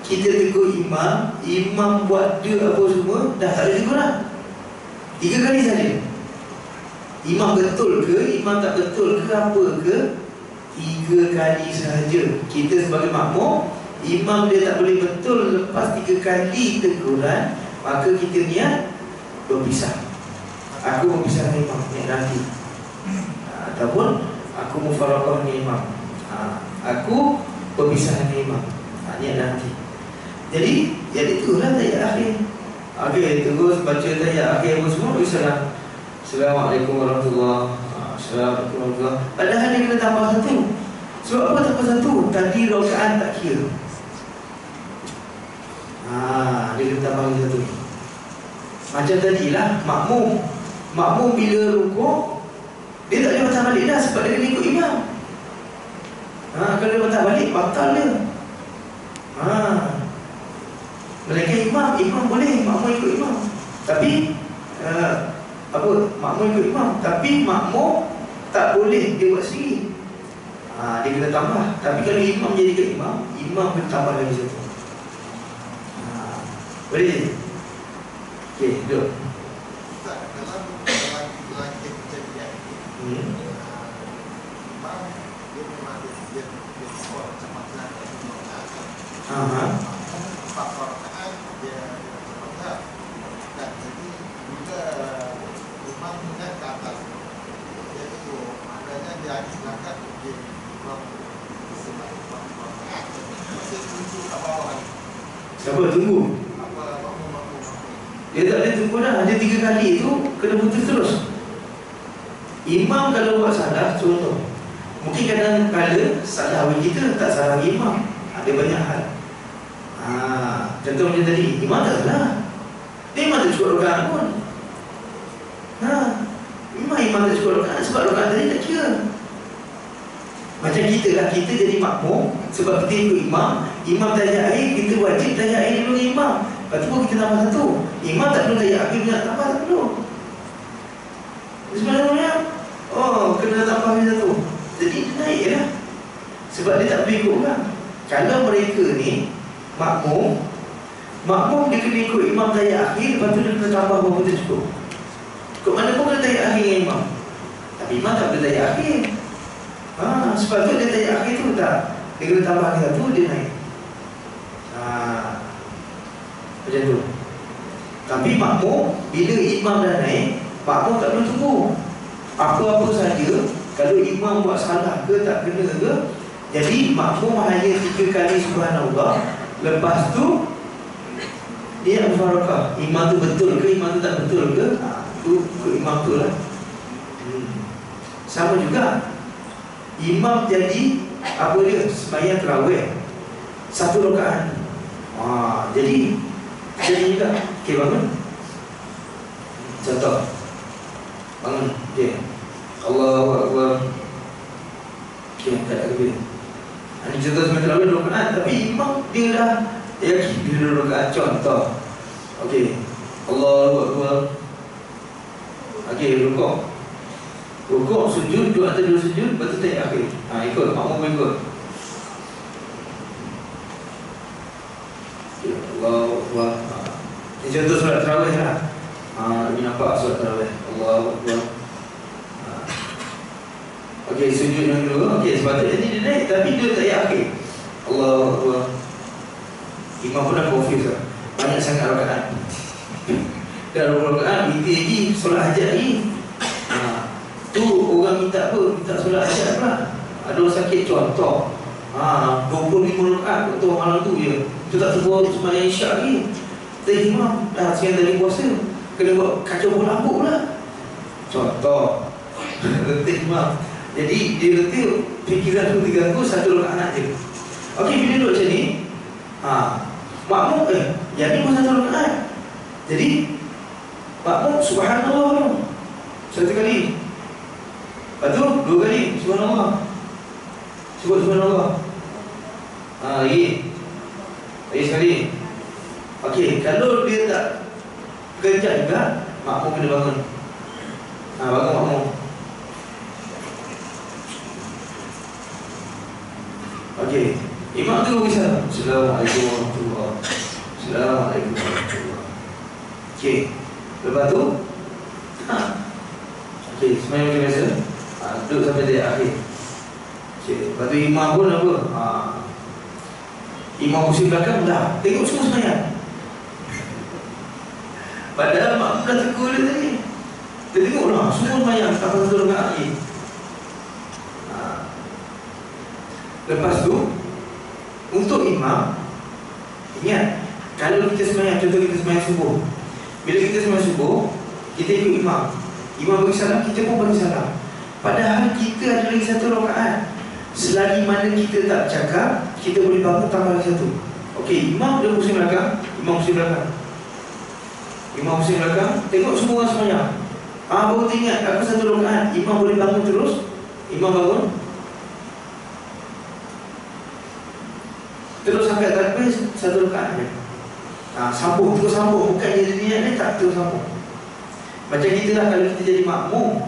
kita tegur imam, imam buat dia apa semua, dah tak ada tegur dah. 3 kali saja. Imam betul ke, imam tak betul ke, apa ke, 3 kali sahaja. Kita sebagai makmum, imam dia tak boleh betul lepas 3 kali teguran, maka kita niat berpisah. Aku berpisah dengan imam, niat nanti. Ataupun aku mufaraqah dengan imam, aku berpisah dengan imam, niat nanti. Jadi itulah tahiyat akhir. Okey, terus baca tahiyat akhir apa semua, bersalam. Assalamualaikum warahmatullahi wabarakatuh. Assalamualaikum warahmatullahi wabarakatuh. Padahal dia kena tambah satu. Sebab apa tambah satu? Tadi rakaat tak kira. Dia kena tambah lagi satu. Macam tadilah makmum bila rukuk, dia tak boleh patah balik dah sebab dia kena ikut imam. Kalau dia patah balik, batal dia. Melainkan imam boleh, makmum ikut imam. Tapi makmum ikut imam, tapi makmum tak boleh dia buat sendiri. Dia kena tambah. Tapi kalau imam jadi ke imam kena tambah lagi satu. Boleh? Okey, duduk. Dalam kejadian ini, imam dia memang dia sekolah macam mana empat rakaat dia baca. Dan jadi bila imam ingat ke atas, dia itu maknanya dia ada silakan dia sebab rakaat masih tunggu kat bawah ni. Siapa tunggu? Makmum. Dia tak boleh tunggu dah. Dia 3 kali tu kena putus terus. Imam kalau buat salah, contoh, mungkin kadang-kadang salah kita tak salah imam. Ada banyak hal. Contoh macam tadi, imam tak salah. Dia imam tak cukup rakaat pun. Imam tak cukup rakaat sebab rakaat tadi tak kira. Macam kita lah, kita jadi makmum sebab kita ikut imam tahiyat akhir, kita wajib tahiyat akhir dulu imam. Lepas tu kita tambah satu. Imam tak perlu tahiyat akhir, nak tambah tak perlu. Sebenarnya kena tambah satu. Jadi dia naik lah. Sebab dia tak boleh ikut orang. Kalau mereka ni makmum dia kena ikut imam tahiyat akhir, lepas tu dia kena tambah berapa tu cukup. Kok mana pun kena tahiyat akhir dengan imam. Tapi imam tak boleh tahiyat akhir. Sebab tu dia tahiyat akhir tu tak. Dia kena tambah lagi satu, dia naik. Macam tu. Tapi makmum, bila imam dah naik, makmum tak perlu tunggu. Apa-apa saja, kalau imam buat salah ke tak kena ke, jadi makmum hanya 3 kali subhanallah. Lepas tu dia mufarakah. Imam tu betul ke, imam tu tak betul ke, tu imam tu lah. Sama juga, imam jadi apa dia, sembahyang tarawih 1 rakaat. Jadi juga. Okey, bangun. Contoh, bangun. Okey, Allahu Akbar. Okey, tak ada lebih. Ini contoh sembahyang tarawih 2 rakaat, tapi imam dia dah yakin dia 2 rakaat. Contoh, okey, Allahu Akbar. Okey, rukuk, sujud, 2 atau 2 sujud, betul tak akhir. Ikut, makmum ikut. Okey, Allahu Akbar. Ini contoh solat tarawih lah. Ini nampak solat tarawih. Allahu Akbar. Okey, sujud yang kedua. Okey, sepatutnya dia naik, tapi dia tak akhir. Allahu Akbar. Imam pun dah confuse lah. Banyak sangat rakaat. Dah 20 rakaat, minta lagi, solat hajat lagi. Tu orang minta apa? Minta solat hajat pula. Ada orang sakit, contoh 25 rakaat waktu malam tu je. Tu tak terbuat sembahyang isyak lagi. Kita imam dah sekian dari puasa, kena buat kacau bola rambut pula. Contoh letih imam. Jadi dia letih, fikiran tu diganggu, 1 rakaat je. Okey, bila duduk macam ni, makmum yang ni pun 1 rakaat. Jadi makmum subhanallah 1 kali. Lepas tu 2 kali subhanallah. Sebut subhanallah. Lagi sekali. Okey, kalau dia tak kejap juga, makmum kena bangun. Bangun makmum. Okey, imam tu bisa. Assalamualaikum warahmatullahi wabarakatuh. Assalamualaikum warahmatullahi wabarakatuh. Okey, lepas tu okey, sembahyang macam biasa. Duduk sampai dia akhir. Okey, lepas tu imam pun apa? Imam kursi belakang dah tengok semua sembahyang. Padahal makmum dah tegur dia tadi. Dia tengok lah semua sembahyang sampai 1 rakaat lagi. Lepas tu untuk imam, ingat, kalau kita sembahyang, contoh kita sembahyang subuh. Bila kita sembahyang subuh, kita ikut imam. Imam bagi salam, kita pun bagi salam. Padahal kita ada lagi 1 rakaat. Selagi mana kita tak cakap, kita boleh bangun tambah lagi 1. Okey, imam dia pusing belakang, imam pusing belakang. Imam pusing belakang, tengok semua orang sembahyang. Baru ingat aku 1 rakaat, imam boleh bangun terus. Imam bangun, terus sampai takbir 1 rakaat je. Sambung, terus sambung. Bukan jadi niat ni, tak terus sambung. Macam kita lah, kalau kita jadi makmum,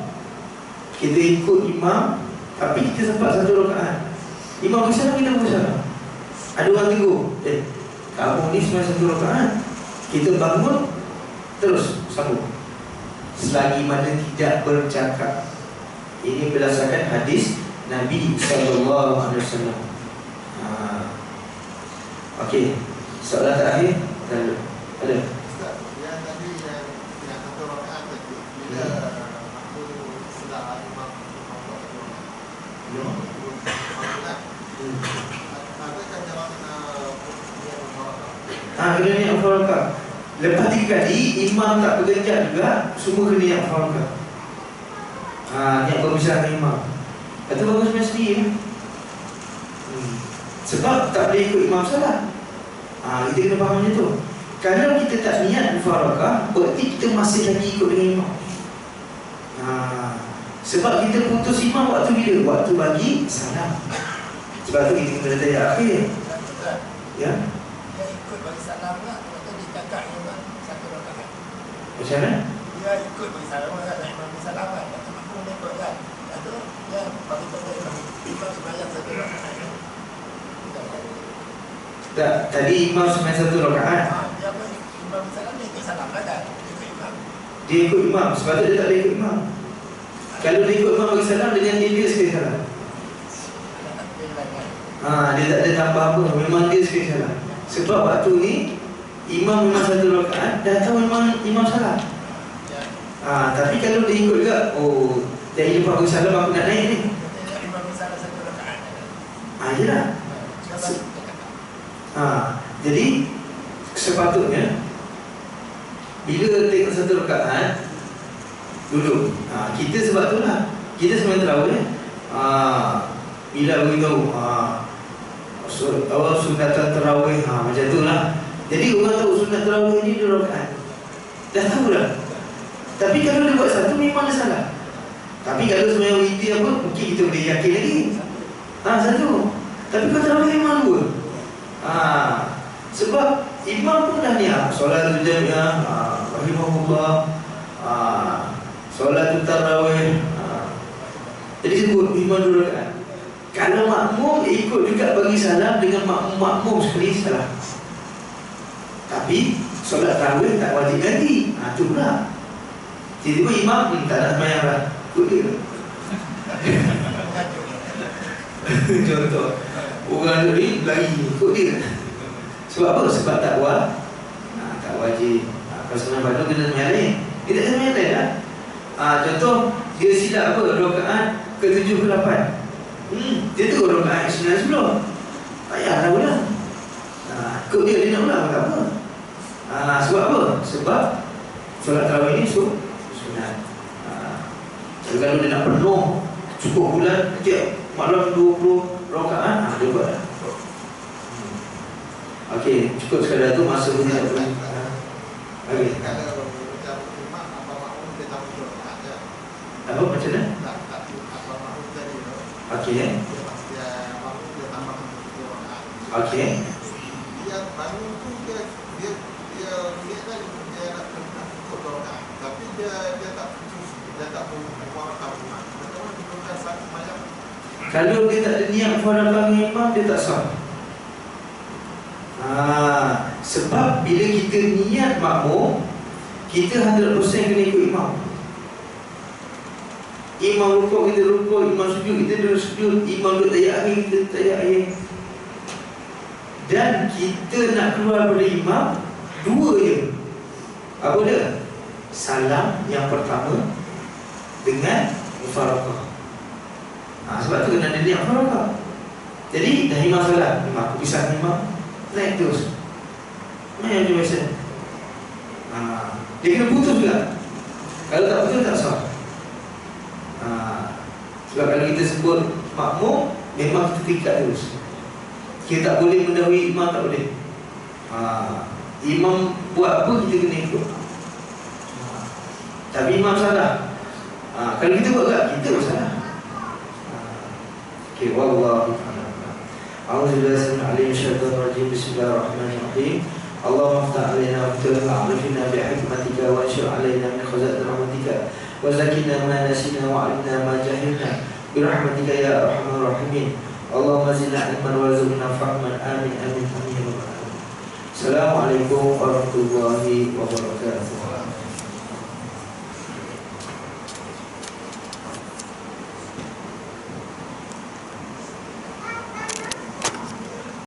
kita ikut imam, tapi kita sempat 1 rakaat. Imam bersalam, kita bersalam. Ada orang tegur, kamu ni sempat 1 rakaat, kita bangun, terus sambung. Selagi mana tidak bercakap. Ini berdasarkan hadis Nabi SAW. Okey, soalan terakhir. Ada? Ustaz, yang tadi yang 1 rakaat tadi, bila aku sudah imam adakah jawapan kena niat mufarakah. Lepas 3 kali, imam tak bergenjak juga, semua kena niat mufarakah. Niat berpisah dengan imam. Itu bagus macam sendiri. Sebab tak boleh ikut imam salah. Kita kena faham macam tu. Kalau kita tak niat mufarakah, berarti kita masih lagi ikut dengan imam. Sebab kita putus imam waktu bila? Waktu bagi salam. Sebab tu kita kena tanya akhir. Ya? Dia ikut bagi salam lah. Lepas tu dia cakap Macam mana? Dia ikut bagi salam kan, imam bagi salam kan, makmum dia ikut kan. Itu dia bagi pada imam sembahyang satu rakaat kan. Tak, tadi imam sembahyang satu rakaat. Dia apa imam bagi salam dia ikut salam kan? Ikut imam. Dia ikut imam, sebab tu dia tak boleh ikut imam. Kalau dia ikut imam bagi salam, dengan dia sekali salam. Dia tak ada tambah apa, memang dia sekali salam. Sebab waktu ni imam memang satu rakaat, dah tahu memang imam salah. Tapi kalau dia ikut juga, oh, dari lepas bagi salam aku nak naik ni. Imam bagi salam satu rakaat. Yelah. Jadi sepatutnya bila tengok satu rakaat duduk. Kita sebab tu lah kita sebenarnya terawih. Bila beritahu awal sunatan terawih, macam tu lah. Jadi orang tahu sunat terawih ni 2 rakaat, dah tahu dah. Tapi kalau dia buat satu, memang dia salah. Tapi kalau sebenarnya witir apa, mungkin kita boleh yakin lagi. Satu. Tapi kalau terawih memang 2. Sebab imam pun dah niat solat jamiah, rahimahullah, solat tarawih. Jadi sebut imam 2 rakaat. Kalau makmum ikut juga bagi salam dengan makmum sekali salah. Tapi solat tarawih tak wajib ganti. Itu pula. Tiba-tiba imam tak nak sembahyang lah, ikut dia. Contoh, orang ni lari ikut dia. Sebab apa? Sebab tak buat, tak wajib. Kalau sebenarnya pada kena sembahyang lain, dia tak sembahyang lain lah. Contoh, dia silap apa? Rakaat ke-7 ke-8. Dia tu rakaat 9 sebelum. Tak payahlah ulang. Ikut dia nak ulang tak apa. Sebab apa? Sebab solat tarawih ni sunat. Jadi kalau dia nak penuh cukup bulan setiap malam 20 rakaat, dia buat lah. Okey, cukup sekadar tu, masa pun tidak perlu. Okey. Kalau macam imam apa makmum dia tahu 2 rakaat je. Apa macam mana? Tak apa makmum tadi tu. Okey. Dia makmum dia tambah 2 rakaat. Okey. Dia bangun tu dia kan dia nak ikut 2 rakaat. Tapi dia tak buat tabungan. Betul bukan satu sembahyang. Kalau dia tak ada niat faraqah imam, dia tak sah. Sebab bila kita niat makmum, kita 100% kena ikut imam. Imam rukuk, kita rukuk. Imam sujud, kita duduk sujud. Imam duduk tayak akhir, kita tayak akhir. Dan kita nak keluar dari imam 2 je. Apa dia? Salam yang pertama dengan mufaraqah. Sebab tu kena ada niat mufaraqah. Jadi dah imam salam, aku pisah imam, naik terus. Main macam biasa. Dia kena putus juga. Kalau tak putus tak sah. Sebab kalau kita sebut makmum, memang kita terikat terus. Kita tak boleh mendahului imam, tak boleh. Imam buat apa, kita kena ikut. Tapi imam salah, kalau kita buat tak, kita pun salah. Okay, wallahu a'lam. A'udzubillahi minasyaitonir rajim. Bismillahirrahmanirrahim. Allahumma aftah alaina wa a'rifna bihikmatika wa anshur alaina min khaza'in rahmatika wa zakkina ma nasina wa 'allimna ma jahilna birahmatika ya arhamar rahimin. Allahumma zidna ilman warzuqna fahman. Amin amin amin ya rabbal alamin. Assalamualaikum warahmatullahi wabarakatuh.